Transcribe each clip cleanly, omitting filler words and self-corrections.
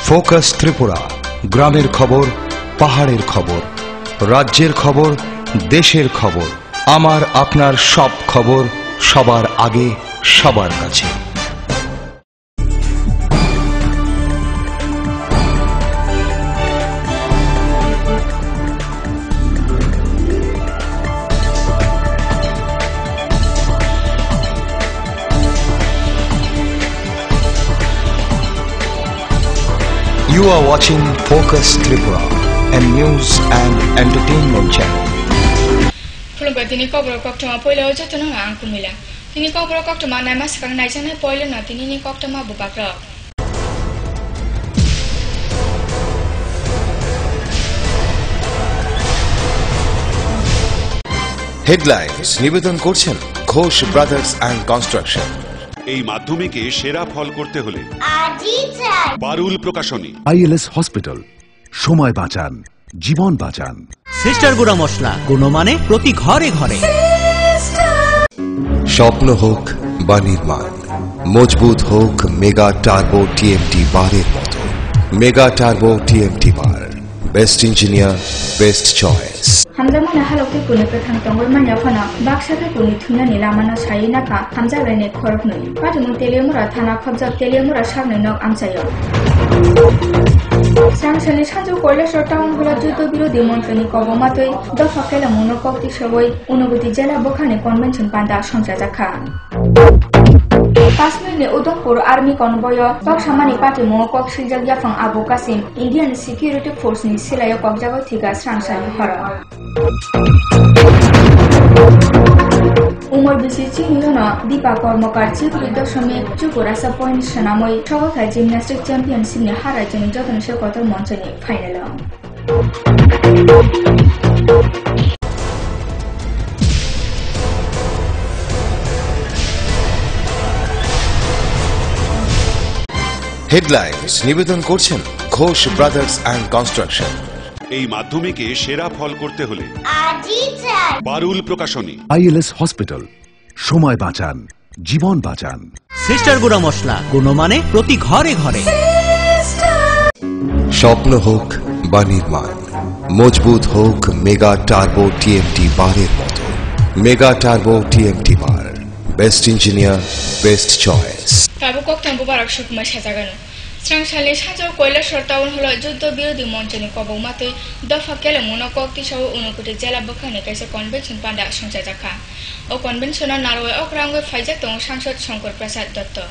Focus Tripura, গ্রামের খবর, পাহাড়ের খবর, রাজ্যের খবর, দেশের খবর, আমার আপনার সব খবর সবার আগে সবার কাছে। You are watching Focus Tripura, a news and entertainment channel. Khulumbai tini kobrok koktama poilo jotona angkumila. Tini kobrok koktama naima sakang naijana poilo na tini ni koktama bubakra. Headlines নিবেদন করছেন ঘোষ ব্রাদার্স অ্যান্ড কনস্ট্রাকশন। এই মাধ্যমিকে সেরা ফল করতে হলে পারুল প্রকাশনী। ILS hospital, সময় বাঁচান, জীবন বাঁচান। সিস্টার গুঁড়া মশলা, গুণমানে প্রতি ঘরে ঘরে। স্বপ্ন হোক বা নির্মাণ, মজবুত হোক মেগা টার্বো টিএমটি বারের মতো। Mega turbo TMT bar, best engineer, best choice. Hamzamana halokte kuni pratham tongol manya phana baksake kuni thuna ni lamana sayina ka hamjabene khorok noi patimun teliamura thana khobjab teliamura samne nok amsayo Sangsali sanju koilesor town hola juddo birodi montroni kobomatoi dofakela monokokti soboi unuguti jela bokhane convention panda somsa jakha Kasmir Udampur Army Convoy Paksamani Party Mokok Siljak Yafang Abu Qasim Indian Security Force ni Silaya Kokjago Tiga Sangsali Hora Umar Bisi Chinilona Deepa Kormokar Chief Doshamik Chukurasa Point Shanamoi Shogokai Gymnastic Championship ni Harajani Jotan Shekotor Monchani Final headlines নিবেদন করছেন Ghosh brothers and construction. এই মাধ্যমিকে সেরা ফল করতে হলে পারুল প্রকাশনী। ILS hospital, সময় বাঁচান, জীবন বাঁচান। সিস্টার গুঁড়া মশলা, গুণমানে প্রতি ঘরে ঘরে। স্বপ্ন হোক বা নির্মাণ, মজবুত হোক মেগা টার্বো টিএমটি বারের মতো। Mega turbo TMT bar, best engineer, best choice. Tabu koktam bubarak shukma shajagano. Sangsali sanjo koilesor town hola juddo birodi monchani kobomatoi dofakela monokokti sawo unukuti jela bokhane kaisa convention panda somsa jakha. O convention naroi okrangoi faijak tong sangsad Shankar Prasad Dotto.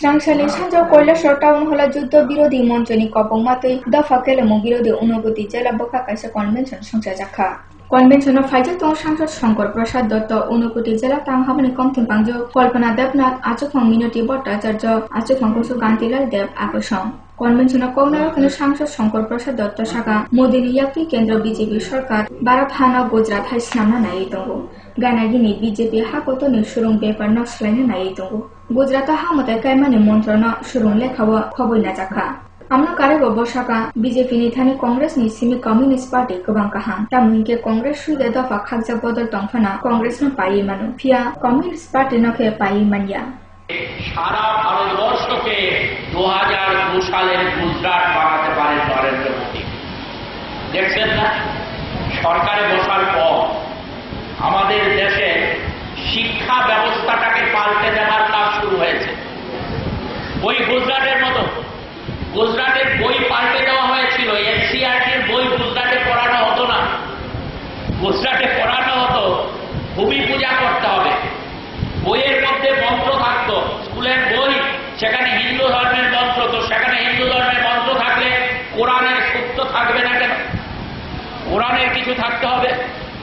Sangsali sanjo koilesor town hola juddo birodi monchani kobomatoi dofakela mo birodi unuguti jela bokha kaisa convention somsa jakha. Convention faijak tong sangsad Shankar Prasad Dotto unukuti jela tanghabani komthim pangjo Kalpana Devnath Achukong Minoti Bhattacharya Achukong Kusu Gantilal Dev Akosong Convention Kognaro Kenu Sangsad Shankar Prasad Dotto Shaka Modini Yakti Kendra BJP Sarkar Bharat Hana Gujarat Hai Snamna Nai Tongo Ganagini BJP Hakoto Ni Surung Paper Nok Slaina Nai Tongo Gujarat Hamata Kaimani Montrona Surung Lekhawa Khoboina Jakha Amno Karego Boshaka BJP ni Thani Congress ni Simi Communist Party Kobang Kahang Tamunke Congress Sude Dofa Khakja Bodol Tongfana Congress no Pai Manu Pia Communist Party no Ke Pai Manya সারা ভারতবর্ষকে 2002 সালের গুজরাট বানাতে পারে নরেন্দ্র মোদী। দেখছেন না, সরকারে বসার পর আমাদের দেশে শিক্ষা ব্যবস্থাটাকে পাল্টে দেওয়ার কাজ শুরু হয়েছে। ওই গুজরাটের মতো গুজরাটের বই পাল্টে দেওয়া হয়েছিল। এনসিইআরটির বই গুজরাটে পড়ানো হতো না। গুজরাটে পড়ানো হতো ভূমি পূজা করতে হবে। বইয়ের মধ্যে মন্ত্র থাকতো, স্কুলের বই, সেখানে হিন্দু ধর্মের মন্ত্র। তো সেখানে হিন্দু ধর্মের মন্ত্র থাকলে কোরআনের সূত্র থাকবে না কেন? কোরআনের কিছু থাকতে হবে,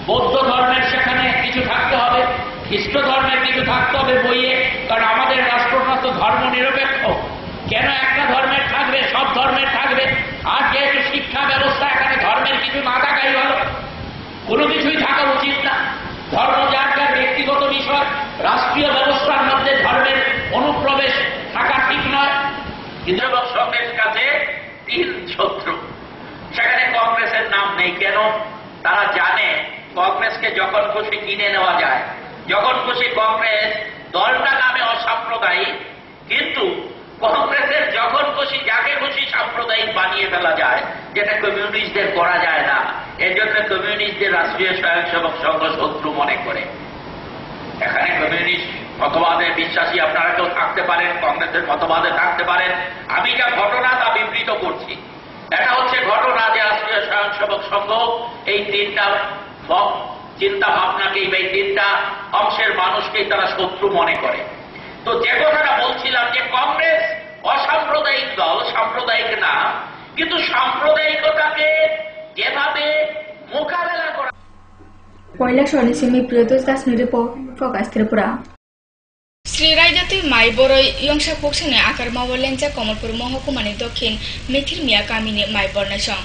বৌদ্ধ ধর্মের সেখানে কিছু থাকতে হবে, খ্রিস্ট ধর্মের কিছু থাকতে হবে বইয়ে। কারণ আমাদের রাষ্ট্রটা তো ধর্ম নিরপেক্ষ। কেন একটা ধর্মের থাকবে? সব ধর্মের থাকবে। আর যেহেতু শিক্ষা ব্যবস্থা এখানে ধর্মের কিছু না থাকাই ভালো, কোনো কিছুই থাকা উচিত না। ধর্ম যার যার ব্যক্তিগত বিষয়, রাষ্ট্রীয় ব্যবস্থার মধ্যে ধর্মের অনুপ্রবেশ থাকা ঠিক নয়। হিন্দু সঙ্গের কাছে 3 শত্রু, সেখানে কংগ্রেসের নাম নেই। কেন? তারা জানে কংগ্রেসকে যখন খুশি কিনে নেওয়া যায়। যখন খুশি কংগ্রেস দলটা নামে অসাম্প্রদায়িক, কিন্তু কংগ্রেসের যখন খুশি যাকে খুশি সাম্প্রদায়িক বানিয়ে ফেলা যায়, যেটা কমিউনিস্টদের করা যায় না। এর জন্য কমিউনিস্টদের রাষ্ট্রীয় স্বয়ংসেবক সংঘ শত্রু মনে করে। এখানে কমিউনিস্ট মতবাদে বিশ্বাসী আপনারা কেউ থাকতে পারেন, কংগ্রেসের মতবাদে থাকতে পারেন। আমি যা ঘটনা তা বিবৃত করছি। এটা হচ্ছে ঘটনা যে রাষ্ট্রীয় স্বয়ংসেবক সংঘ এই তিনটা চিন্তা ভাবনাকেই, এই তিনটা অংশের মানুষকেই তারা শত্রু মনে করে। তো যে কথাটা বলছিলাম যে কংগ্রেস অসাম্প্রদায়িক দল, সাম্প্রদায়িক না, কিন্তু সাম্প্রদায়িকতাকে যেভাবে মোকাবেলা করা। কৈলাসর সিমি প্রিয়তোষ দাস রিপোর্ট ফোকাস ত্রিপুরা। শ্রী রায়জাতি মাই বড়ই ইয়ংসা পক্ষে আকার মাওলেঞ্চা কমলপুর মহকুমানি দক্ষিণ মিথির মিয়া গামিনি মাই বর্ণাসং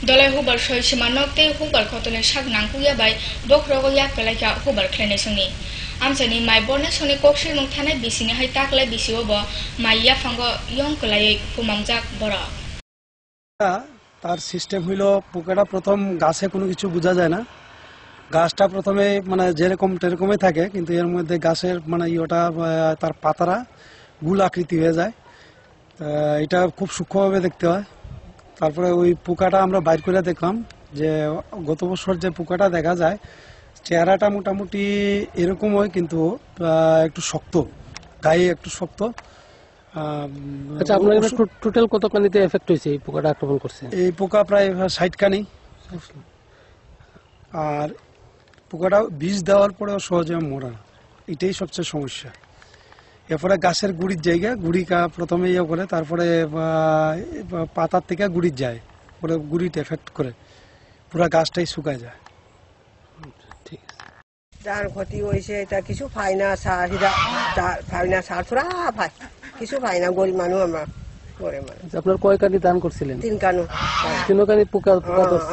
দলাই হুবার সই সীমা নকতে হুবার খতনে সাক নাংকুয়াবাই বক্রগ ইয়াকলাইকা হুবার খ্লেনেসংনি আমসানি মাই বর্ণাসংনি কক্সিল মুং থানায় বিসিনি হাই তাকলাই বিসিওব মাই ইয়াফাঙ্গ ইয়ংকলাই ফুমাংজাক বড়। তার সিস্টেম হইল পোকাটা প্রথম গাছে কোনো কিছু বোঝা যায় না। গাছটা প্রথমে মানে যেরকম তেরকমই থাকে, কিন্তু এর মধ্যে গাছের মানে ইয়েটা তার পাতারা গুল আকৃতি হয়ে যায়। এটা খুব সূক্ষ্মভাবে দেখতে হয়। তারপরে ওই পোকাটা আমরা বাইর করে দেখলাম যে গত বছর যে পোকাটা দেখা যায় চেহারাটা মোটামুটি এরকম হয়, কিন্তু একটু শক্ত, গায়ে একটু শক্ত। আচ্ছা, আপনার টোটাল কতখানিতে এফেক্ট হয়েছে এই পোকাটা আক্রমণ করছে? এই পোকা প্রায় 60 খানি। আর পোকাটা বীজ দেওয়ার পরেও সহজে মরা, এটাই সবচেয়ে সমস্যা। এরপরে গাছের গুড়ির জায়গা, গুড়িকা প্রথমে ইয়ে করে, তারপরে পাতার থেকে গুড়ির যায়, পরে গুড়িটা এফেক্ট করে পুরা গাছটাই শুকায় যায়। ঠিক আছে, যার ক্ষতি হয়েছে এটা কিছু পাই না, পাই না সার ছোড়া পাই, কিছু পাই না, গরিব মানুষ আমরা। আপনার কয় কানি দান করছিলেন? 3 কানু। 3 কানি পোকা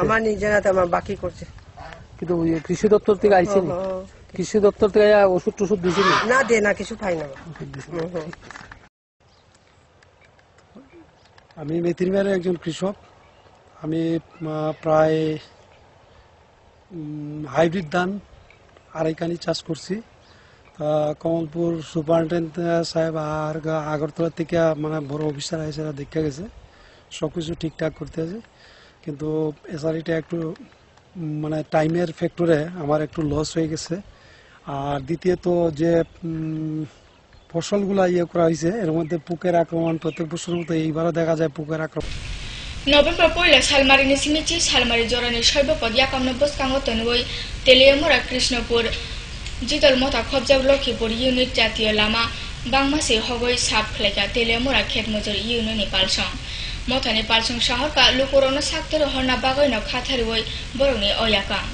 আমার নিজেরা আমার বাকি করছে। কিন্তু কৃষি দপ্তর থেকে আইসেন? কৃষি দপ্তর থেকে ওষুধ টষুধ দিয়েছেন? না, দে না, কিছু পাই না। আমি মেথির মেয়ের একজন কৃষক। আমি প্রায় হাইব্রিড ধান 2.5 কানি চাষ করছি। কমলপুর সুপারিনটেন্ডেন্ট সাহেব আর আগরতলা থেকে মানে বড় অফিসার আছে, দেখে গেছে সবকিছু ঠিকঠাক করতে আছে। কিন্তু এসারিটা একটু মানে টাইমের ফ্যাক্টরে আমার একটু লস হয়ে গেছে। আর দ্বিতীয়ত যে ফসলগুলা ইয়ে করা হয়েছে এর মধ্যে পোকের আক্রমণ প্রত্যেক বছরের মতো এইবারও দেখা যায় পোকের আক্রমণ। নভেম্বর পয়লা সালমারিনি সিমিচি সালমারি জরানি শৈবপদ ইয়াকামন বসকাঙ্গ তনবই তেলিয়ামুরা কৃষ্ণপুর জিতল মতা খবজাব লক্ষীপুর ইউনিট জাতীয় লামা বাংমাসি হগই সাপ খেলাইকা তেলিয়ামুরা খেত মজুর ইউনিয়নি পালসং মথানি পালসং শহরকা লুকুরনো সাক্তর হরনা বাগৈন খাথারিবই বরংনি অয়াকাং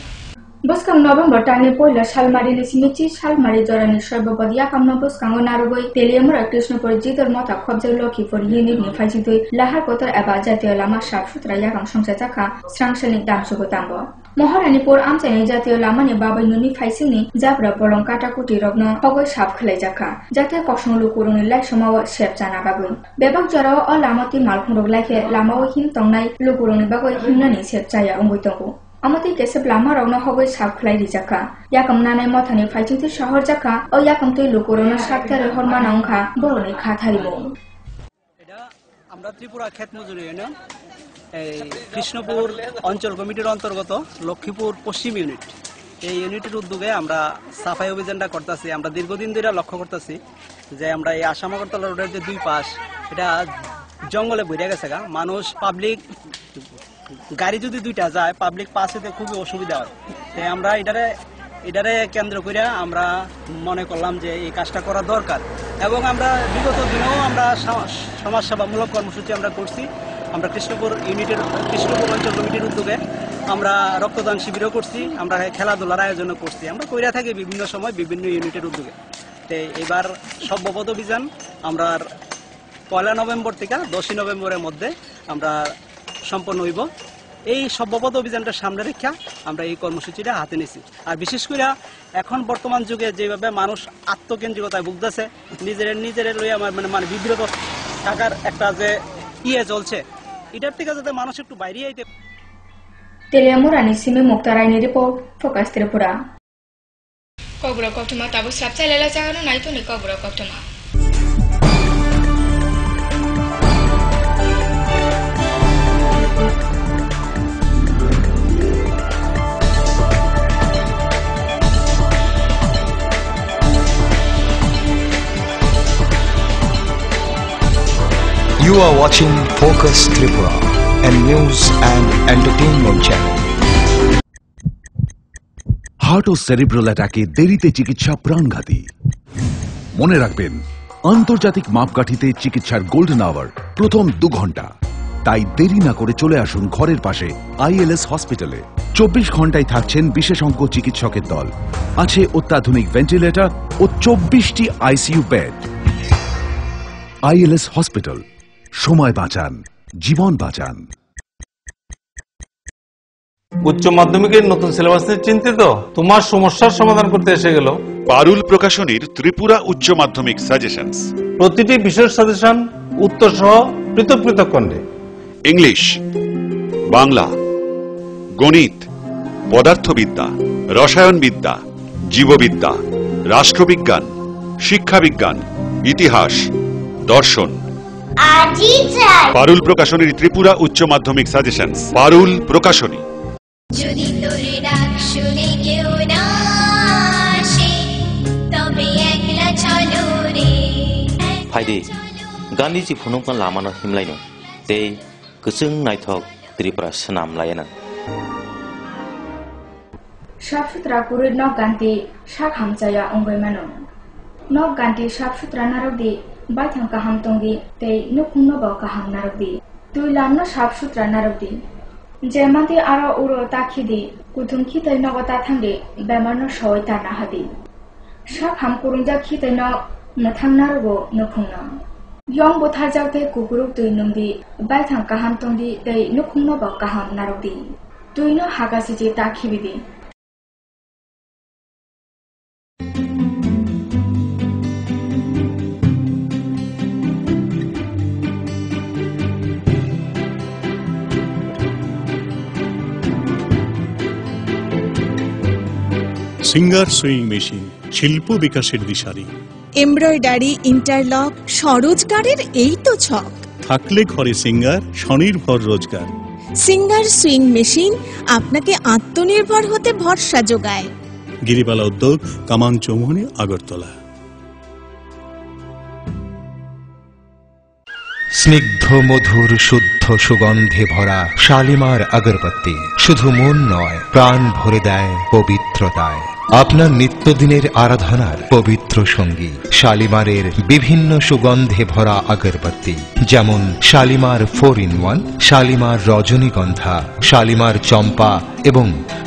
বসকাং নভেম্বর টানি পয়লা সালমারিনি সিমিচি সালমারি জরানি শৈবপদ ইয়াকামন বসকাঙ্গ নারগই তেলিয়ামুরা কৃষ্ণপুর জিতল মতা খবজাব লক্ষীপুর ইউনিটনি ফাইজিতই লাহার কোতর এবা জাতীয় লামা সাপ সুতরা ইয়াকাং সংসা চাকা স্রাংসানি দামসুগো তাম্ব মহারানীপুর আমচানি জাতীয় লামানি বাবাইনুনি ফাইসিংনি জাবরা বলং কাটাকুটি রগ্ন হগই সাপ খেলাই জাখা যাতে কসং লুকুরুনি লাই সমাও সেপ জানা বাগুই বেবাক জরাও অ লামতি মালখুরক লাইকে লামাও হিম তংনাই লুকুরুনি বাগই হিমনানি সেপ চায়া অঙ্গই তঙ্গু আমতি কেসেব লামা রগ্ন হগই সাপ খেলাই জাখা ইয়াকাম নানাই মথানি ফাইচিংতি শহর জাখা ও ইয়াকামতই লুকুরুনি সাপতারে হরমানা অংখা বরনি খাথারিব। আমরা ত্রিপুরা ক্ষেত মজুরি ইউনিয়ন এই কৃষ্ণপুর অঞ্চল কমিটির অন্তর্গত লক্ষ্মীপুর পশ্চিম ইউনিট, এই ইউনিটের উদ্যোগে আমরা সাফাই অভিযানটা করতেছি। আমরা দীর্ঘদিন ধরে লক্ষ্য করতেছি যে আমরা এই আসাম আগরতলা রোডের যে 2 পাশ এটা জঙ্গলে ভরে গেছে গা। মানুষ পাবলিক গাড়ি যদি 2টা যায় পাবলিক পাস হতে খুবই অসুবিধা হয়। তাই আমরা এটারে কেন্দ্র করে আমরা মনে করলাম যে এই কাজটা করা দরকার, এবং আমরা বিগত দিনেও আমরা সমাজসেবামূলক কর্মসূচি আমরা করছি। আমরা কৃষ্ণপুর অঞ্চল কমিটির উদ্যোগে আমরা রক্তদান শিবিরও করছি, আমরা খেলাধুলার আয়োজনও করছি। আমরা কইরা থাকি বিভিন্ন সময় বিভিন্ন ইউনিটের উদ্যোগে। তো এবার সভ্যপদ অভিযান আমরা 1 নভেম্বর থেকে 10 নভেম্বরের মধ্যে আমরা সম্পন্ন হইব। এই সভ্যপদ অভিযানটা সামনে রেখা আমরা এই কর্মসূচিটা হাতে নিয়েছি। আর বিশেষ করে এখন বর্তমান যুগে যেভাবে মানুষ আত্মকেন্দ্রিকতায় ভুগতেছে, নিজের লইয়া মানে বিব্রত থাকার একটা যে চলছে, এটার থেকে যাতে মানুষ একটু বাইরে আইতে। তেলিয়ামুরানি সিমি মুক্তারাইনি রিপোর্ট ফোকাস ত্রিপুরা। কবুরা কটমা তাবু সাপচাইলা জাগানো নাইতনি কবুরা কটমা। You are watching Focus Tripura, a news and entertainment channel. Heart ও সেরিব্রাল অ্যাটাকে দেরিতে চিকিৎসা প্রাণঘাতী। মনে রাখবেন, আন্তর্জাতিক মাপকাঠিতে চিকিৎসার গোল্ডেন আওয়ার প্রথম 2 ঘন্টা। তাই দেরি না করে চলে আসুন ঘরের পাশে ILS হসপিটালে। 24 ঘন্টায় থাকছেন বিশেষজ্ঞ চিকিৎসকের দল, আছে অত্যাধুনিক ভেন্টিলেটর ও 24টি ICU বেড। ILS হসপিটাল, সময় বাঁচান, জীবন বাঁচান। উচ্চ মাধ্যমিকের নতুন সিলেবাস নিয়ে চিন্তিত? তোমার সমস্যার সমাধান করতে এসে গেল পারুল প্রকাশনীর ত্রিপুরা উচ্চ মাধ্যমিক সাজেশনস। প্রতিটি বিষয়ের সাজেশন উত্তর সহ পৃথক পৃথক খণ্ডে। ইংলিশ, বাংলা, গণিত, পদার্থবিদ্যা, রসায়নবিদ্যা, জীববিদ্যা, রাষ্ট্রবিজ্ঞান, শিক্ষাবিজ্ঞান, ইতিহাস, দর্শন। পারুল প্রকাশনীর ত্রিপুরা উচ্চ মাধ্যমিক সাজেশনস। পারুল প্রকাশনী। যদি তোর ডাক শুনে কেউ না আসে, তবে একলা চলো রে। फाइदे गांधीजी फुनुंगन लामानो हिमलायनो ते गोसों नायथक त्रिपुरा सनाम लायना साफसुथरा कुरुद नक गान्ति साक हामचाया अंगयमानो नक गान्ति साफसुथरा नारकदि बायथां काहाम तंगि ते नुखुंनो बाव काहाम नारकदि तुइ लामनो साफसुथरा नारकदि जेमादि आरो उरो ताखिदि कुथुम खितै नगता थांदि बेमारनो सय ताना हादि साक हाम कुरुंजा खितै न नथां नारगो नुखुंनो यं बोथारजावते कुकुरुक तुइ नंदि बायथां काहाम तंगि ते नुखुंनो बाव काहाम नारकदि तुइनो हागासिजि ताखिबिदि সিঙ্গার সুইং মেশিন, শিল্প বিকাশের দিশারি। এমব্রয়ডারি, ইন্টারলক, স্বরোজগারের এই তো ছক। থাকলে ঘরে সিঙ্গার, স্বনির্ভর রোজগার। সিঙ্গার সুইং মেশিন আপনাকে আত্মনির্ভর হতে ভরসা যোগায়। গিরিবালা উদ্যোগ, কামান চৌমুহনী, আগরতলা। স্নিগ্ধ মধুর শুদ্ধ সুগন্ধে ভরা শালিমার আগরবাতি শুধু মন নয়, প্রাণ ভরে দেয় পবিত্রতায়। আপনার নিত্যদিনের আরাধনার পবিত্র সঙ্গী শালিমারের বিভিন্ন সুগন্ধে ভরা আগরবাতি, যেমন শালিমার 4-in-1, শালিমার রজনীগন্ধা, শালিমার চম্পা এবং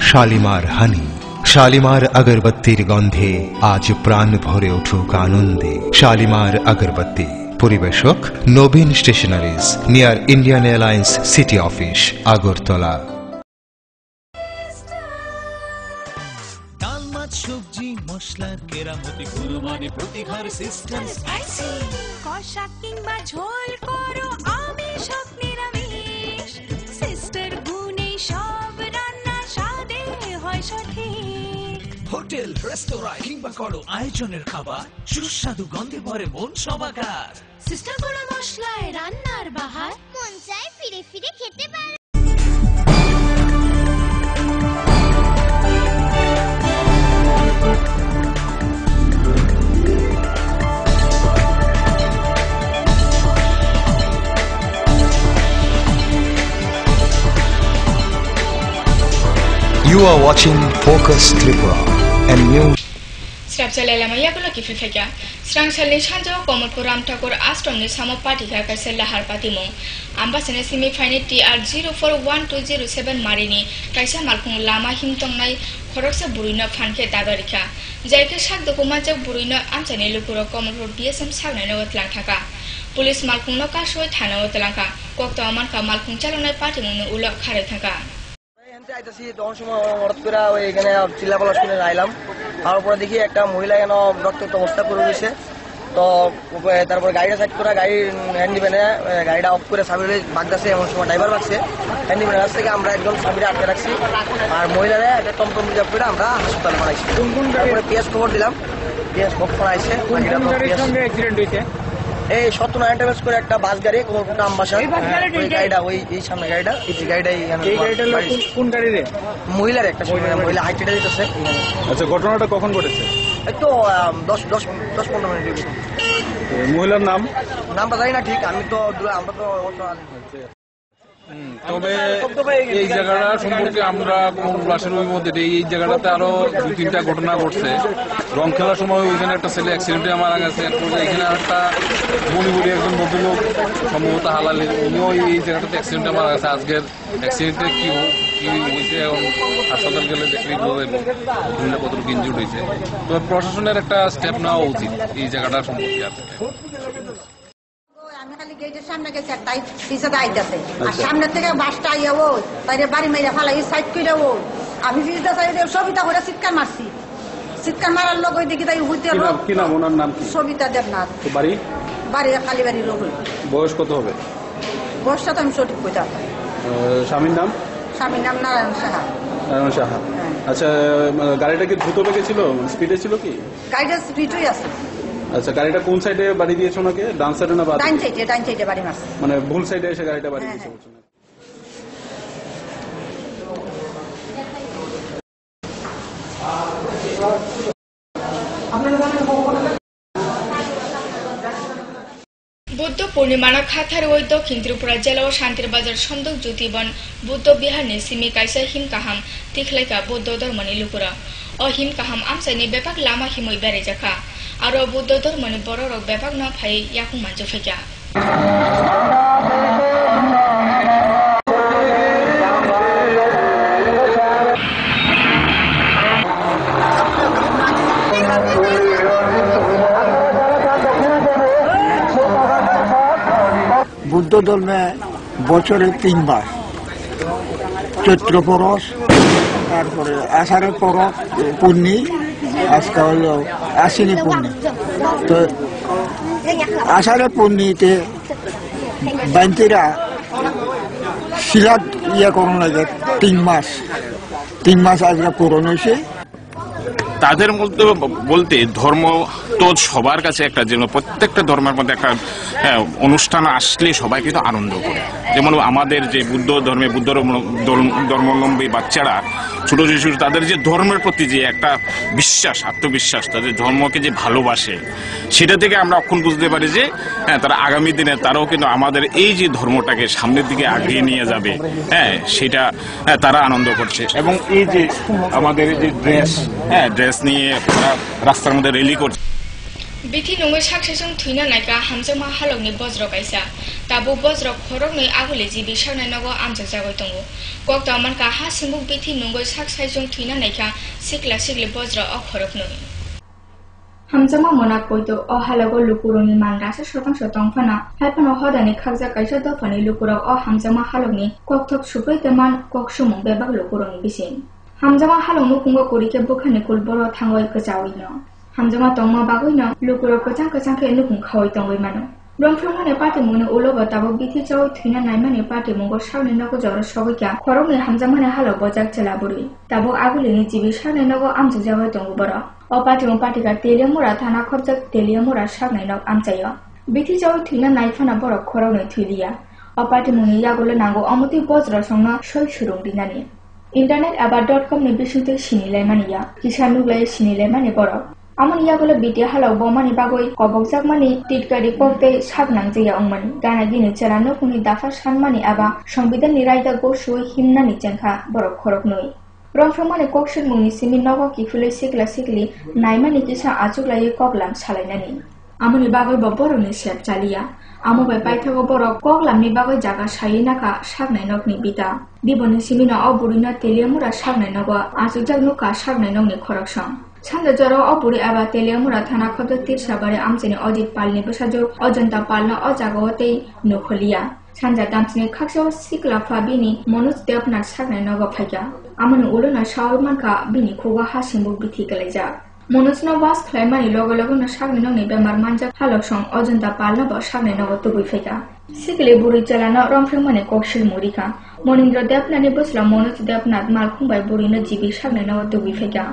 শালিমার হানি। শালিমার আগরবাতির গন্ধে আজ প্রাণ ভরে উঠুক আনন্দে। শালিমার আগরবাতি। পরিবেশক Nabin stationeries, near Indian airlines city office, Agartala. ডাল, মাছ, সবজি, মশলার কেরামতি, গুরুমানে প্রতিঘর সিস্টেম স্পাইসি। কষা কিংবা ঝোল করো আমিষ হোক নিরামিষ, সিস্টার গুণে সব রান্না স্বাদে হয় সঠিক। হোটেল, রেস্তোরাঁ কিংবা করো আয়োজনের খাবার, সুস্বাদু গন্ধে ভরে মন সবাকার। সিস্টার গুঁড়ো মশলায় রান্নার বাহার, মন চায় ফিরে ফিরে খেতে পারে। You are watching Focus Tripura, a news. Srapsalela Kifri Feka, Strangshalin Shanjo, Komoko Ram Thakur, Astrom, Samo Party, Kasela Harpatimo, Ambassador Semi Final TR 041207 Marini, Kaisa Malkun Lama Himtongai, Korosa Burino Fanke Dadarika, Jaika Shak the Kumaja Burino, Amsani Lukuro, Komoko BSM Savana Tlantaka, Police Malkun Loka Shoy Tana Tlanka, Kokto Amanka Malkun Chalona Party Ulo Karetaka. আইতাছি তখন সময় হঠাৎ করে এখানে চিল্লাপালা শুনে আইলাম। তারপরে দেখি একটা মহিলা কেন রক্তাক্ত অবস্থা করে রয়েছে। তো তারপর গাড়িটা সাইড করে গাড়ির হ্যান্ডিম্যানে গাড়িটা অফ করে সাবিরে বাগদাছে, এমন সময় ড্রাইভার বাগছে। হ্যান্ডিম্যানের কাছ থেকে আমরা একদম সাবিরে আটকে রাখছি, আর মহিলারা একটা টমটম রিজার্ভ করে আমরা হাসপাতালে পাঠাইছি। তারপরে পিএস খবর দিলাম, পিএস খবর আইসে। এই 79 এন্টারপ্রাইজ করে একটা বাস গাড়ি নাম বাসা, ওই গাড়িটা ওই এই সামনে গাড়িটা, এই গাড়িটাই কোন গাড়ি রে? মহিলার একটা মহিলা হাইটেটা দিতেছে। আচ্ছা, ঘটনাটা কখন ঘটেছে? এই তো 10-15 মিনিট। মহিলার নামটা জানি না ঠিক, আমি তো আমরা তো তবে এই জায়গাটা সম্পর্কে আমরা ক্লাসের মধ্যে এই জায়গাটাতে আরো 2-3টা ঘটনা ঘটছে। রং খেলার সময় ওইখানে একটা ছেলে অ্যাক্সিডেন্টে মারা গেছে। এখানে একটা মণিপুরি একজন ভদ্রলোক সম্ভবত হালালি, উনিও এই জায়গাটাতে অ্যাক্সিডেন্টে মারা গেছে। আজকের অ্যাক্সিডেন্টে কি হয়েছে এখন হাসপাতাল গেলে দেখলেই বোঝা যাবে কতটুকু ইনজুর্ড হয়েছে। তবে প্রশাসনের একটা স্টেপ নেওয়া উচিত এই জায়গাটা সম্পর্কে। আমি খালি গেটের সামনে গেছি আর তাই পিছনে আইতেছে, আর সামনে থেকে বাসটা আইয়া ও তাই বাড়ি মাইরা ফালাই সাইড করে ও আমি পিছনে চাই সবিতা করে চিৎকার মারছি। চিৎকার মারার লোক ওই দেখি তাই হইতে কি নাম ওনার নাম? সবিতা দেবনাথ। বাড়ি বাড়ি কালীবাড়ি লোক। বয়স কত হবে? বয়সটা তো আমি সঠিক কইতে পারবো। স্বামীর নাম? স্বামীর নাম নারায়ণ সাহা। নারায়ণ সাহা। আচ্ছা, গাড়িটা কি দ্রুত বেগে ছিল, স্পিডে ছিল কি? গাড়িটা স্পিডই আছে। আচ্ছা, গাড়িটা কোন সাইডে বাড়ি দিয়েছে ওনাকে? ডান সাইডে না বাম? ডান সাইডে বাড়ি মারছে। মানে ভুল সাইডে এসে গাড়িটা বাড়ি দিয়েছে বলছেন। बुद्ध पूर्णिमाना खाथार वै दक्षिण त्रिपुरा जिल्लायाव शान्तिर बाजार सन्दक ज्योतिबन बुद्ध बिहारनि सिमी काइसा हिम काहाम तिखलाइका बौद्ध धर्मनि लुकुरा अ हिम काहाम आमसाइनि बेपाक लामा हिमै बेरायजाखा आरो बौद्ध धर्मनि बर रक बेपाक न फाइ याकुं मानजफैका বুদ্ধ ধর্মে বছরে 3 বার, চৈত্র পরশ, তারপরে আষাঢ়ের পরশ পূর্ণি, আজকে হলো আশ্বিনী পূর্ণি। তো আষাঢ়ের পূর্ণিতে বাইন্তিরা শিলাত করুন লাগে 3 মাস আজকে পূরণ হয়েছে। তাদের মধ্যে বলতে ধর্ম তো সবার কাছে একটা, যেন প্রত্যেকটা ধর্মের মধ্যে একটা অনুষ্ঠান আসলে সবাই কিন্তু আনন্দ করে। যেমন আমাদের যে বুদ্ধ ধর্মে বুদ্ধ ধর্মাবলম্বী বাচ্চারা, ছোট শিশু, তাদের যে ধর্মের প্রতি যে একটা বিশ্বাস, আত্মবিশ্বাস, তাদের ধর্মকে যে ভালোবাসে, সেটা থেকে আমরা অক্ষণ বুঝতে পারি যে তারা আগামী দিনে তারাও কিন্তু আমাদের এই যে ধর্মটাকে সামনের দিকে আগিয়ে নিয়ে যাবে, সেটা তারা আনন্দ করছে। এবং এই যে আমাদের যে ড্রেস নিয়ে তারা রাস্তার মধ্যে রেলি করছে। बिथि नङै साक्सेजों थुइना नायका हामजामा हालकनि बज्र गायसा ताबो बज्र खरकनि आगुले जिबि सारनाय नगो आमजों जागय दंगो कक्ता मानका हा सिंबुक बिथि नङै साक्साइजों थुइना नायका सिक्ला सिग्लि बज्र अ खरकनो हामजामा मना कोइतो अ हालगो लुकुरनि मानरासा शतांश तंफाना हाइफानो हदानि खागजा काइसा दफानि लुकुराव अ हामजामा हालकनि कक्थक सुपैते मान कक्सुमुं बेबाग लुकुरनि बिसिन हामजामा हालकनो कुंगो कोरिके बुखानि कुलबर थांगय गजाविनो हामजामा तंमा बागैनो लुकुराव कचां कचां के नुकुं खावै तंगै मानो रंफ्रमाने पार्टी मुनो उलोबा ताबो बिथि जाव थुइना नायमाने पार्टी मुंगो सावनि नगो जर सबैका खरंनि हामजामाने हालो बजाक चलाबुरि ताबो आगुलिनि जिबि सावनि नगो आमजो जावै तंगो बर अ पार्टीमु पार्टीका तेलियामुरा थाना खबजाक तेलियामुरा सावनि नग आमजायो बिथि जाव थुइना नायफाना बर खरंनि थुइलिया अ पार्टीमुनि यागुलो नांगो अमति बज्र संना सय सुरुं दिनानि इंटरनेट एबा .com नि बिसुंते सिनिलायमानिया किसानुग्लाय सिनिलायमानि बर amon yagulo bidia halau bomani bagoi kobokjak mani titkari kokte saknang jeya ongmani gana gini charano kuni dafa sanmani aba সংবিধান ni raida gosu himnani jengkha borok khorok noi rongfromani koksul mungni simi nogo kifule sikla sikli naimani kisa achuklai koklam salainani amoni bagoi boroni sep chalia amobai paithago borok koklamni bagoi jaga sayinaka saknai nokni bita diboni simina oburina teliamura saknai nogo achujak nuka saknai nokni khoroksong सानजा जरो अपुरी एबा तेलियामुरा थाना खबद तिरसाबारे आमचेनि अजित पालनि बसाजो अजन्ता पालना अ जागावते नखलिया सानजा दामचेनि खाक्साव सिक्लाफा बिनि मनोज देवनाथ सागनाय नग फाइका आमनि उलुना सावमानका बिनि खुगा हासिंबु बिथि गलायजा मनोजना वास खलायमानि लगे लगेनो सागनाय नगनि बेमार मानजा हालकसं अजन्ता पालना ब सागनाय नग तुबै फाइका सिगले बुरि चलाना रंफ्रमाने कक्सिल मुरिका मनिन्द्र देवनाथनि बसला मनोज देवनाथ मालखुंबाय बुरिनो जिबि सागनाय नग तुबै फाइका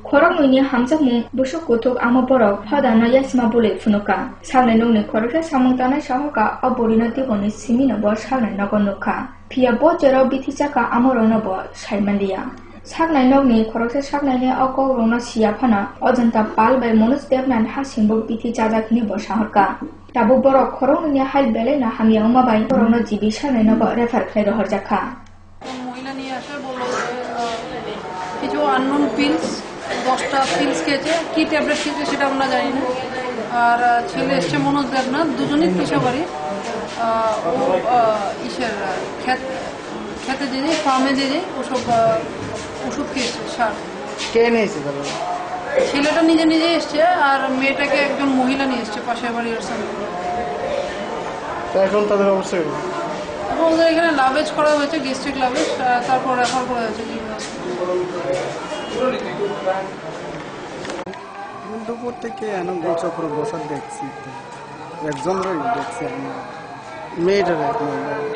खरक नयनि हामजामु बुसु कुथुक आमो बरक हदानो यासिमा बुले फुनुका सागनाय नगनि खरसा सामंतानाय साहका अबरिनो दिबनि सिमिनो ब सागनाय नग नुखा फिया ब जेराव बिथिजाका आमरनो ब साइमानलिया saknai nokni khoroksa saknaini okok rongno siyaphano Ajanta Pal bai Manoj Devnan hasingbo bithi chajakni bo shahorka tabo borok khorokni hail bele na hamiyangma bai borokno jibi sanai no refer khlai horjakha মহিলা নিয়ে আসে বলল যে কিছু unknown pills 10টা pills খেয়েছে কি tablet খেয়েছে সেটা আমরা জানি না আর ছেলে এসছে মনোজ দেবনাথ দুজনেই পেশাবাড়ি ও ইসের খেতে যে ফার্মে যে ওসব ওষুধ খেয়েছে সার কে নিয়েছে ছেলেটা নিজে নিজে এসছে আর মেয়েটাকে একজন মহিলা নিয়ে এসছে পাশের বাড়ির সঙ্গে এখন তাদের অবস্থা এখন ওদের এখানে লাভেজ করা হয়েছে ডিস্ট্রিক্ট লাভেজ তারপর রেফার করা হয়েছে দুপুর থেকে চক্র বসার দেখছি একজন দেখছি আমি মেয়েটা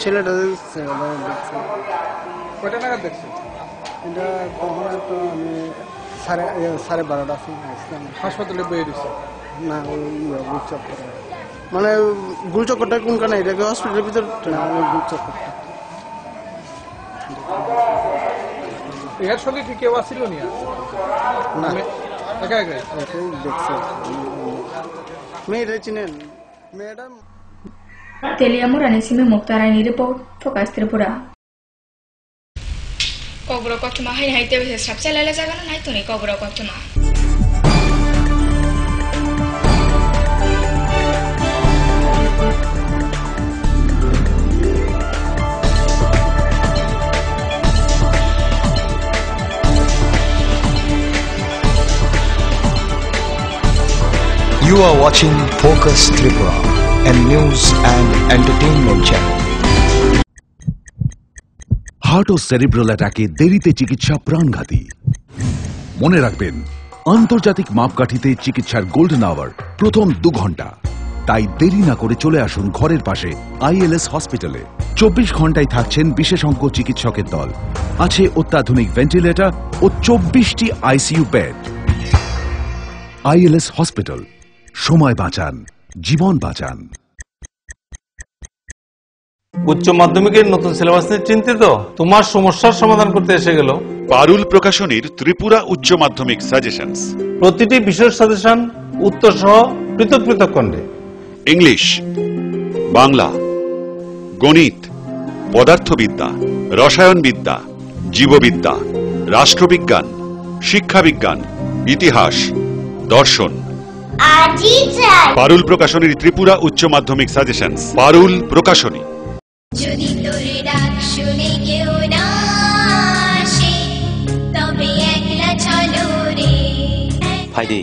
ছেলেটা দেখছি কয়টা নাগাদ দেখছি এটা তখন তো আমি 12:30 আসলাম হাসপাতালে বয়ে দিচ্ছি না ওই গুলচক্র মানে গুলচক্রটা কোনখানে এটাকে হসপিটালের ভিতর গুলচক্রটা এর সঙ্গে কি কেউ আসছিল না একা একাই দেখছি মেয়েটা চিনেন মেয়েটা Teliamurani Simi Muktarani report Focus Tripura. Cobra Kotuma Hai Davis Sapsala Zagan Naituni Cobra Kotuma. You are watching Focus Tripura, a news and entertainment channel. Heart ও সেরিব্রাল অ্যাটাকে দেরিতে চিকিৎসা প্রাণঘাতী। মনে রাখবেন, আন্তর্জাতিক মাপকাঠিতে চিকিৎসার গোল্ডেন আওয়ার প্রথম 2 ঘন্টা। তাই দেরি না করে চলে আসুন ঘরের পাশে ILS হসপিটালে। 24 ঘন্টায় থাকছেন বিশেষজ্ঞ চিকিৎসকের দল। আছে অত্যাধুনিক ভেন্টিলেটর ও 24টি ICU বেড। ILS হসপিটাল, সময় বাঁচান, জীবন বাঁচান। উচ্চ মাধ্যমিকের নতুন সিলেবাস নিয়ে চিন্তিত? তোমার সমস্যার সমাধান করতে এসে গেল পারুল প্রকাশনীর ত্রিপুরা উচ্চ মাধ্যমিক সাজেশনস। প্রতিটি বিষয়ের সাজেশন উত্তর সহ পৃথক পৃথক খণ্ডে। ইংলিশ, বাংলা, গণিত, পদার্থবিদ্যা, রসায়নবিদ্যা, জীববিদ্যা, রাষ্ট্রবিজ্ঞান, শিক্ষাবিজ্ঞান, ইতিহাস, দর্শন। পারুল প্রকাশনীর ত্রিপুরা উচ্চ মাধ্যমিক সাজেশনস। পারুল প্রকাশনী। যদি তোরে ডাক শুনে কেউ না আসে তবে একলা চলো রে। ফাইদে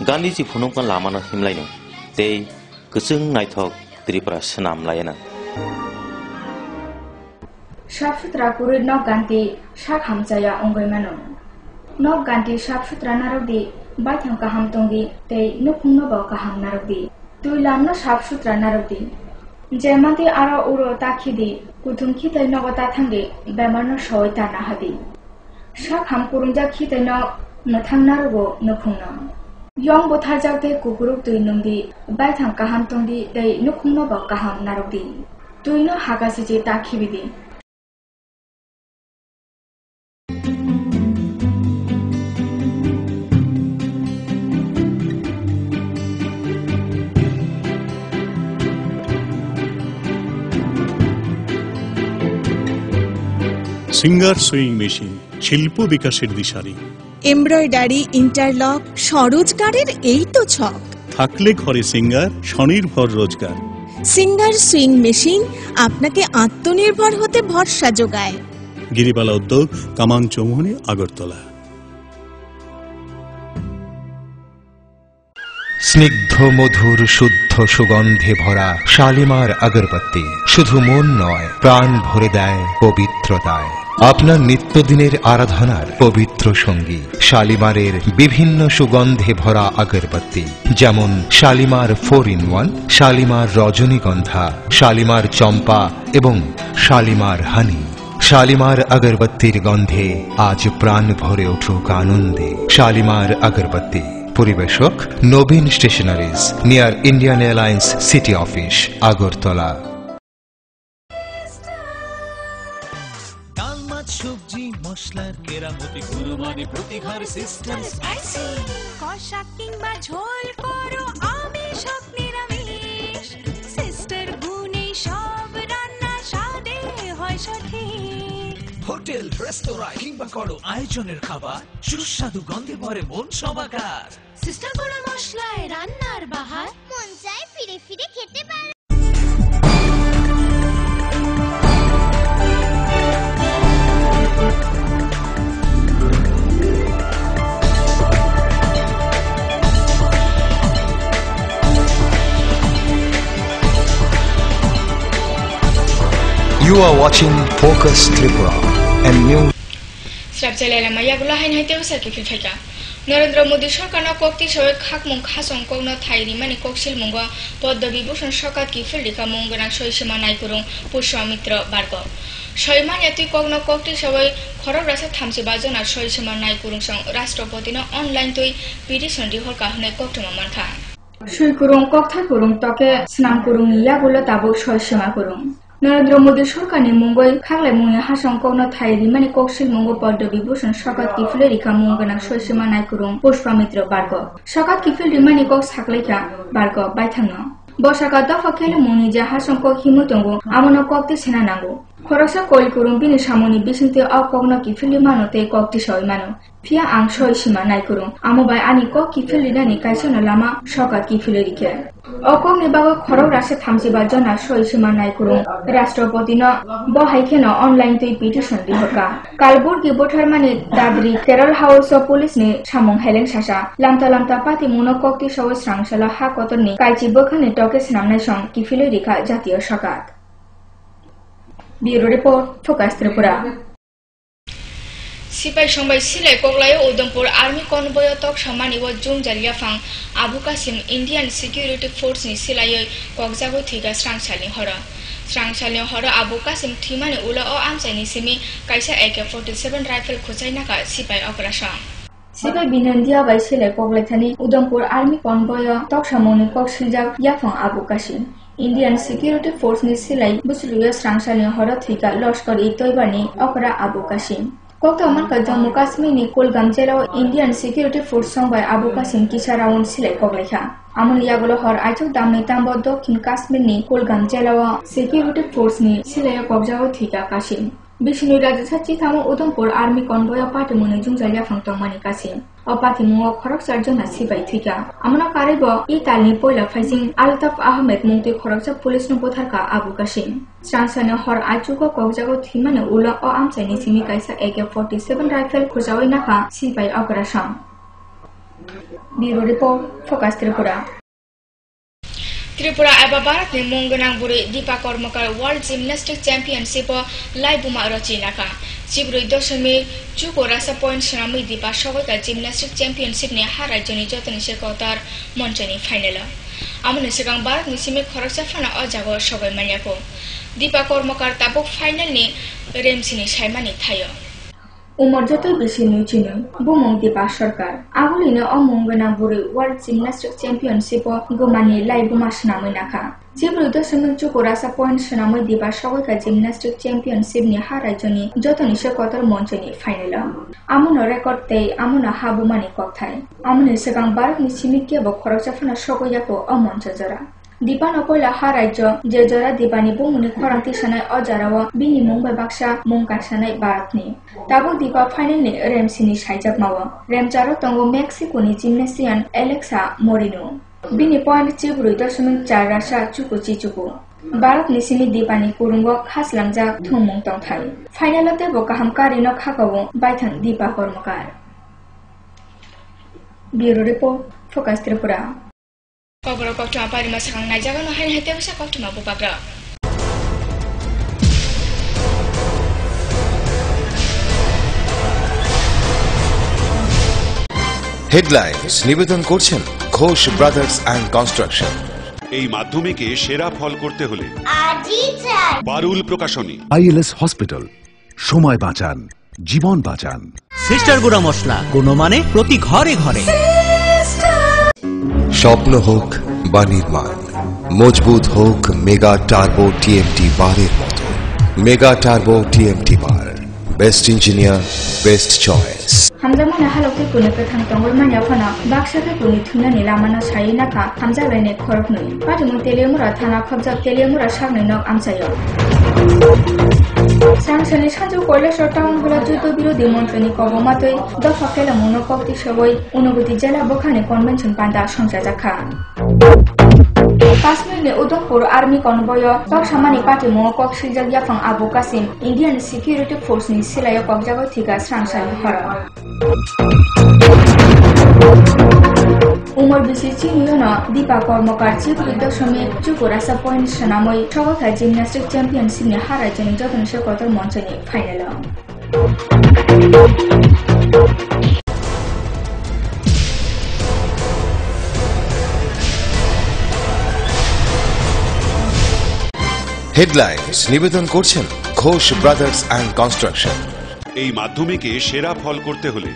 গান্ধীজি ফুনুকন লামাनो हिमलायनो तै गोजों नायथक त्रिपुरा सोनामलायना साफसुथरा कुरुद नक गान्ति साक हामजाया अंगैमानो नक गान्ति साफसुथरा नारौदि बाइथां काहाम तंगि तै नुफुंनो बा काहाम नारौदि तुइ लामनो साफसुथरा नारौदि जेमादि आरो उरो ताखिदि कुथुम खितै नगता थांगि बेमारनो सयता नाहादि साक हाम कुरुंजा खितै न नथां नारगो नुफुंनो यं बोथार जाउते कुकुरुक तुइ नंदि बाइथां काहाम तंगि तै नुफुंनो बा काहाम नारौदि तुइनो हागासिजे ताखिबिदि সিঙ্গার সুইং মেশিন শিল্প বিকাশের দিশারি। এমব্রয়ডারি, ইন্টারলক, স্বরোজগারের এই তো ছক। থাকলে ঘরে সিঙ্গার, স্বনির্ভর রোজগার। সিঙ্গার সুইং মেশিন আপনাকে আত্মনির্ভর হতে ভরসা যোগায়। গিরিবালা উদ্যোগ, কামান চৌমুহনী, আগরতলা। স্নিগ্ধ মধুর শুদ্ধ সুগন্ধে ভরা শালিমার আগরবাতি শুধু মন নয়, প্রাণ ভরে দেয় পবিত্রতায়। আপনার নিত্যদিনের আরাধনার পবিত্র সঙ্গী শালিমারের বিভিন্ন সুগন্ধে ভরা আগরবাতি, যেমন শালিমার 4-in-1, শালিমার রজনীগন্ধা, শালিমার চম্পা এবং শালিমার হানি। শালিমার আগরবাতির গন্ধে আজ প্রাণ ভরে উঠুক আনন্দে। শালিমার আগরবাতি। পরিবেশক Nabin stationeries, near Indian airlines city office, Agartala. মাছ সবজি মশলার কেরামতি গুণমানে প্রতি ঘর সিস্টেম স্পাইসি কষা কিংবা ঝোল করো আমি সব নিরামিষ সিস্টার গুনে সব রান্না স্বাদে হয় সঠিক হোটেল রেস্তোরাঁ কিংবা করো আয়োজনের খাবার সুস্বাদু গন্ধে ভরে মন সবাকার সিস্টার গুঁড়ো মশলায় রান্নার বাহার মন চায় ফিরে ফিরে খেতে পারে You are watching Focus Tripura and new Srapjalala mayagula hain haite usarki filfaika Narendra Modi Sarkar kokti soy khakmung khasong kongna thairi mani koksil mungo Padma Vibhushan Sokat ki filika mungana soisima nai kurung Pushwamitra Bargo Soiman yati kogna kokti soy khorok rasa thamsi bajona soisima nai kurung song Rashtrapati na online toi petition rihor kahne koktuma manka Sui kurung kokthai kurung toke snam kurung yagulo tabo soisima kurung Narendra Modi সরকারনি মুঙ্গই খাগলাই মুনি হাসংকগ্ন থাইরি মানে কৌশল মুঙ্গ Padma Vibhushan সকাত কিফিলে রিখা মুঙ্গনা সৈসীমা নাইকুরুং পুষ্পামিত্র বার্গ সকাত কিফিল রিমানি cock সাকলাইকা বার্গ বাইথাঙ্গ বসাকা দফা খেলে মুনি যে হাসংক হিমুতঙ্গ আমন কক্তি সেনা নাঙ্গো খরসা কইল কুরুং বিনি সামনি বিসিনতে অকগ্ন কিফিল রিমানতে কক্তি সই মানো ফিয়া আং সৈসীমা নাইকুরুং আমবাই আনি কক কিফিল রিনানি কাইসনা লামা সকাত কিফিলে রিখে অকগ্নি বাগো খরক রাসে থামসিবা জনা সৈসীমা নাইকুরুং রাষ্ট্রপতি ন বহাইখেন অনলাইন তৈ পিটিশন দিহকা কালবুর্গি বঠারমানি Dadri Kerala house of police নি সামং হেলেন সাসা লামতা লামতা পাতি মুনো কক্তি সব স্রাংশালা হা কতরনি কাইচি বখানে টকে স্নামনাই সং কিফিলে রিখা জাতীয় সকাত bureau report focus Tripura Sipai Sombai Silai Koklayo Udhampur Army Convoy Tok Samani wa Jung Jaria Fang Abu Qasim Indian Security Force ni Silayo Kokjago Thiga Srangshali Hora Abu Qasim Thimani Ula o Amsai ni Simi Kaisa AK-47 rifle Khujai Naka Sipai Operation Sipai Binandia by Silai Koklathani Udhampur Army Convoy Tok Samoni Kokshiljak Yafang Abu Qasim Indian Security Force ni Silai Busuluya Srangshali Hora Thiga Loshkar Itoibani Okra Abu Qasim Koktaman ka Jammu Kashmir ni Kulgam jela Indian Security Force songbai Abu Qasim kisha round silai koglekha amon yagulo hor aichok damni tambo Dokhin Kashmir ni Kulgam jela Security Force ni silai kokjao thika Qasim Bishnu Rajya Sachi thamo Udhampur Army Convoy party mone jungjalia phangtong mani Qasim Opati mungo khorok sarjona sibai thika amona karibo I talni poila faising Altaf Ahmed mungti khoroksa police no potharka Abu Qasim Sansane hor aichuko kokjago thimane ulo o amsaini simi kaisa AK-47 rifle khujawai naka sibai operation Bureau Report Focus Tripura Tripura aba Bharat ni mungganang buri Deepa Karmakar World Gymnastics Championship laibuma rachinaka Jibrui dosami chuko rasa point shamai Deepa Shogoika Gymnastics Championship ni harajoni jotoni sekotar monchani final amone segang Bharat ni simi khoroksa phana ojago shogai maniako Deepa Karmakar tabuk final ni remsini saimani thayo Umar jotoi beshi niuchini bumong Deepa Sarkar agulina omongana buri World Gymnastics Championship gomani laibuma shnamai naka Jibrui dosami chuko rasa point shnamai Deepa Shogoika Gymnastics Championship ni harajoni jotoni sekotar monchani final amona record tei amona habumani kokthai amone segang Bharat ni simi kebo khoroksa phana shogoyako omoncha jara Deepa Nokoila harajyo je jora Deepani bumuni khoranti sanai ojarawa bini mungbai baksa mungkai sanai Bharatni tabo Deepa final ni remsini saijak mawa remcharo tongo Mexico ni gymnasian Alexa Moreno bini point Jibrui dosami 4 rasa chukuchi chuku Bharat ni simi Deepani kurungo khaslangjak thumung tongthai finalote bo kahamkari no khakawo baithang Deepa Karmakar Bureau Report Focus Tripura Kobro kokto apari masakang najaga no hain hete usa kokto mabupakra Headlines নিবেদন করছেন Ghosh brothers and construction এই মাধ্যমিকে সেরা ফল করতে হলে আজই চাই পারুল প্রকাশনী ILS hospital সময় বাঁচান জীবন বাঁচান সিস্টার গুঁড়া মশলা গুণমানে প্রতি ঘরে ঘরে স্বপ্ন হোক বা নির্মাণ মজবুত হোক মেগা টার্বো TMT বারের মতো মেগা টার্বো TMT বার বেস্ট ইঞ্জিনিয়ার বেস্ট চয়েস হামজামানে হালকে কুনে কাথাং তঙ্গল মানিয়া ফানা বাক্সাকে কুনি থুনানি লামানা সাই নাকা হামজাবেনে খরক নই পাটিমু তেলিয়ামুরা থানা খবজাব তেলিয়ামুরা সাগনে নক আমসাयो সাংসানি সাজু কৈলাসর টাউন হলা যুদ্ধ বিরোধী মঞ্চনি কবমাতই দফা কেলামুনো কক্তি সবই অনুভূতি জেলা বখানে কনভেনশন পান্ডা সংসা জাখা কাশ্মীরনি উদমপুর আর্মি কনভয় তকসামানি পাটিমু কক সিলজাক ইয়াফাং আবু কাসিম ইন্ডিয়ান সিকিউরিটি ফোর্সনি সিলায় কক জাগো থিকা সাংসানি হরা উমর বিসি চিনিয়না দীপা কর্মকার চিফ দশমিক চুকুরাসা পয়েন্ট সনামই সগথা জিমন্যাস্টিক চ্যাম্পিয়নশিপনি হারাইজনি যতন শেকতর মঞ্চনি ফাইনাল হেডলাইন্স নিবেদন করছেন ঘোষ ব্রাদার্স অ্যান্ড কনস্ট্রাকশন। এই মাধ্যমিকে সেরা ফল করতে হলে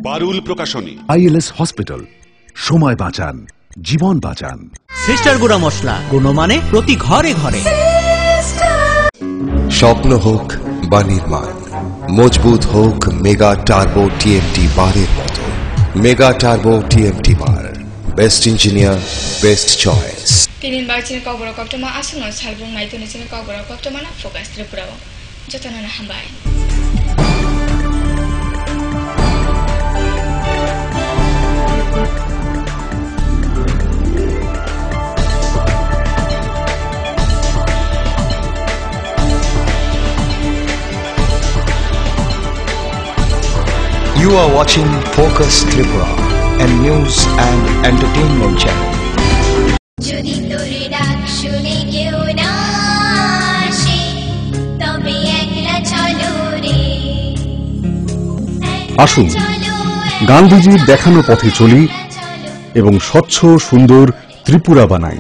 বারুল প্রকাশনী। আইএলএস হসপিটাল, সময় বাঁচান, জীবন বাঁচান। সিস্টার গুঁড়া মশলা, গুণমানে প্রতি ঘরে ঘরে। স্বপ্ন হোক বা নির্মাণ, মজবুত হোক মেগা টার্বো টিএমটি বারের মতো। Mega turbo TMT bar, best engineer best choice. তিনিন বারচিন কবরা কপ্তমা আসুন সালবুং নাইতনি চিন কবরা কপ্তমানা ফোকাস ত্রিপুরাও যতনানা হামবাই। You are watching Focus Tripura, a news and entertainment channel. যদি তোরে ডাক শুনে কেউ না আসে তবে একলা চলো রে। আসুন গান্ধীজির দেখানো পথে চলি এবং স্বচ্ছ সুন্দর ত্রিপুরা বানাই।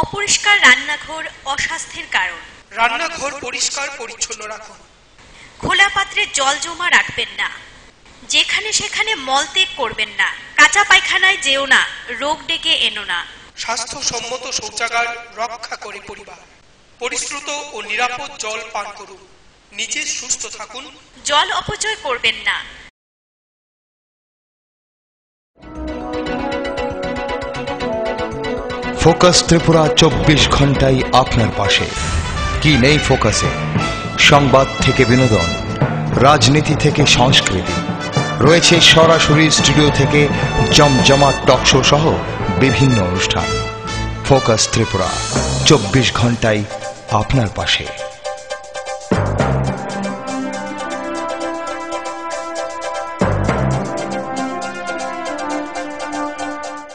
অপরিষ্কার রান্নাঘর অস্বাস্থ্যের কারণ। রান্নাঘর পরিষ্কার পরিচ্ছন্ন রাখুন। খোলা পাত্রে জল জমা রাখবেন না। যেখানে সেখানে মলত্যাগ করবেন না। কাঁচা পায়খানায় যেও না, রোগ ডেকে এনো না। স্বাস্থ্যসম্মত শৌচাগার রক্ষা করে পরিবার। পরিশ্রুত ও নিরাপদ জল পান করুন। নিজে সুস্থ থাকুন। জল অপচয় করবেন না। ফোকাস ত্রিপুরা 24 ঘন্টাই আপনার পাশে। কি নেই ফোকাসে? সংবাদ থেকে বিনোদন, রাজনীতি থেকে সংস্কৃতি, রয়েছে সরাসরি স্টুডিও থেকে জমজমাট টক শো সহ বিভিন্ন অনুষ্ঠান। ফোকাস ত্রিপুরা 24 ঘন্টাই আপনার পাশে।